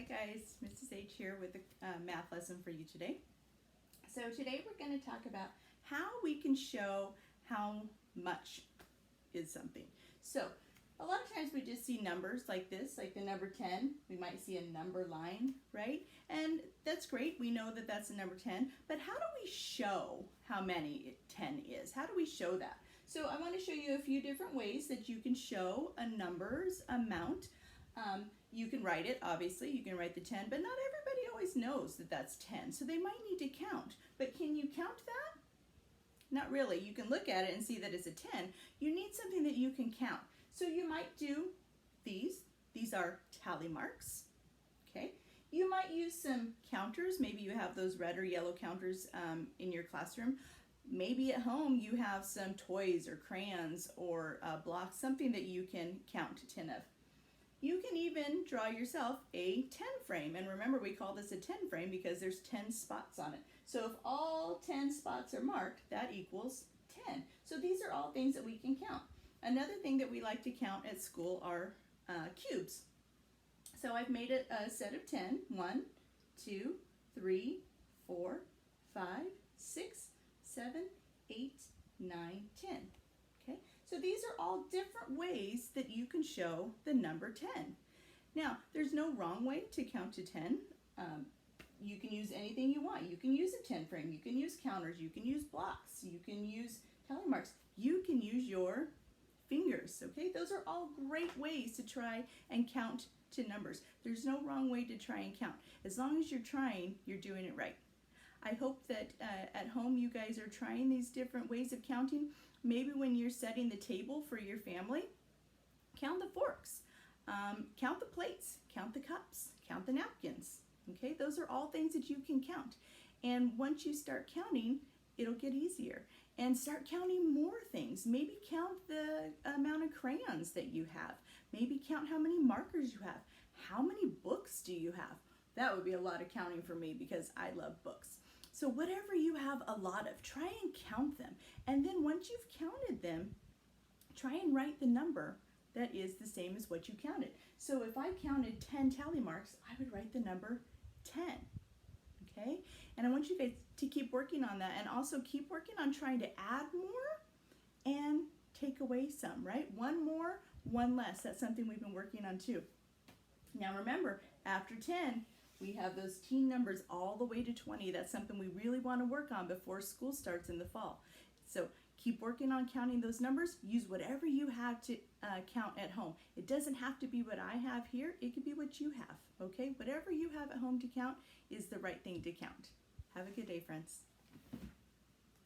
guys, Mrs. H here with a math lesson for you today. So today we're going to talk about how we can show how much is something. So a lot of times we just see numbers like this, like the number 10. We might see a number line, right? And that's great. We know that that's the number 10. But how do we show how many 10 is? How do we show that? So I want to show you a few different ways that you can show a number's amount. You can write it, obviously, you can write the 10, but not everybody always knows that that's 10, so they might need to count. But can you count that? Not really. You can look at it and see that it's a 10. You need something that you can count. So you might do these. These are tally marks, okay? You might use some counters. Maybe you have those red or yellow counters in your classroom. Maybe at home you have some toys or crayons or blocks, something that you can count 10 of. You can even draw yourself a 10 frame. And remember, we call this a 10 frame because there's 10 spots on it. So if all 10 spots are marked, that equals 10. So these are all things that we can count. Another thing that we like to count at school are cubes. So I've made a set of 10. 1, 2, 3, 4, 5, 6, 7, 8, 9, 10. Okay, so these are all different ways that you can show the number 10. Now, there's no wrong way to count to 10. You can use anything you want. You can use a 10 frame, you can use counters, you can use blocks, you can use tally marks, you can use your fingers, okay? Those are all great ways to try and count to numbers. There's no wrong way to try and count. As long as you're trying, you're doing it right. I hope that at home you guys are trying these different ways of counting. Maybe when you're setting the table for your family, count the forks, count the plates, count the cups, count the napkins. Okay, those are all things that you can count. And once you start counting, it'll get easier. And start counting more things. Maybe count the amount of crayons that you have. Maybe count how many markers you have. How many books do you have? That would be a lot of counting for me because I love books. So whatever you have a lot of, try and count them. And then once you've counted them, try and write the number that is the same as what you counted. So if I counted 10 tally marks, I would write the number 10. Okay? And I want you guys to keep working on that and also keep working on trying to add more and take away some, right? One more, one less. That's something we've been working on too. Now remember, after 10, we have those teen numbers all the way to 20. That's something we really want to work on before school starts in the fall. So keep working on counting those numbers. Use whatever you have to count at home. It doesn't have to be what I have here. It could be what you have, okay? Whatever you have at home to count is the right thing to count. Have a good day, friends.